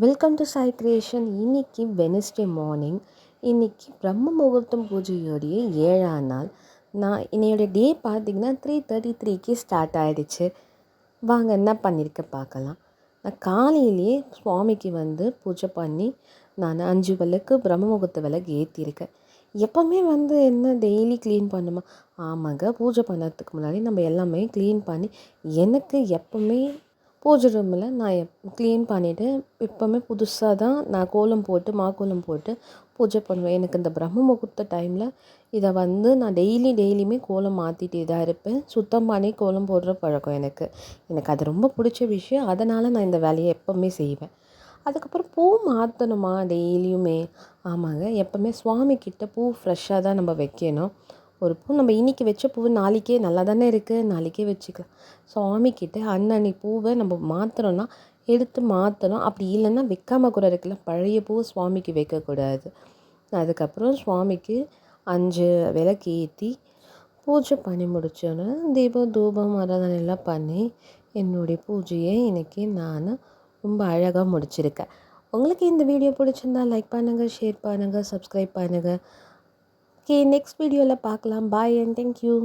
Welcome to Sai creation. இன்னைக்கு Wednesday morning. இன்னைக்கு பிரம்ம முகூர்த்தம் பூஜையோடைய 7ஆம் நாள். என்னோடய டே பார்த்திங்கன்னா 3:33க்கு ஸ்டார்ட் ஆகிடுச்சு. வாங்க என்ன பண்ணியிருக்கேன் பார்க்கலாம். நான் காலையிலேயே சுவாமிக்கு பூஜை பண்ணி நான் 5 விளக்கு பிரம்ம முகூர்த்த விளக்கு ஏற்றிருக்கேன். எப்போவுமே என்ன டெய்லி க்ளீன் பண்ணுமா? ஆமாங்க, பூஜை பண்ணுறதுக்கு முன்னாடி நம்ம எல்லாமே க்ளீன் பண்ணி எனக்கு எப்போவுமே பூஜை ரூமில் நான் க்ளீன் பண்ணிவிட்டு எப்போவுமே புதுசாக தான் நான் கோலம் போட்டு மாக்கோலம் போட்டு பூஜை பண்ணுவேன். எனக்கு இந்த பிரம்ம முகூர்த்த டைமில் இதை நான் டெய்லியுமே கோலம் மாற்றிட்டே தான் இருப்பேன். சுத்தம் பண்ணி கோலம் போடுற பழக்கம் எனக்கு அது ரொம்ப பிடிச்ச விஷயம். அதனால் நான் இந்த வேலையை எப்போவுமே செய்வேன். அதுக்கப்புறம் பூ மாற்றணுமா டெய்லியுமே? ஆமாங்க, எப்போவுமே சுவாமிக்கிட்ட பூ ஃப்ரெஷ்ஷாக தான் நம்ம வைக்கணும். ஒரு பூ நம்ம இன்றைக்கி வச்ச பூ நாளைக்கே நல்லா தானே இருக்குது, நாளைக்கே வச்சுக்கலாம். சுவாமிக்கிட்ட அன்னன்னைக்கு பூவை நம்ம மாற்றுறோன்னா எடுத்து மாற்றணும். அப்படி இல்லைன்னா வைக்காமல் கூட இருக்கலாம். பழைய பூ சுவாமிக்கு வைக்கக்கூடாது. அதுக்கப்புறம் சுவாமிக்கு 5 விளக்கு ஏற்றி பூஜை பண்ணி முடித்தோன்னே தீபம் தூபம் ஆராதனைலாம் பண்ணி என்னுடைய பூஜையை இன்றைக்கி நான் ரொம்ப அழகாக முடிச்சிருக்கேன். உங்களுக்கு இந்த வீடியோ பிடிச்சிருந்தா லைக் பண்ணுங்கள், ஷேர் பண்ணுங்கள், சப்ஸ்கிரைப் பண்ணுங்கள். ஓகே, நெக்ஸ்ட் வீடியோவில் பார்க்கலாம். பாய் அண்ட் தேங்க்யூ.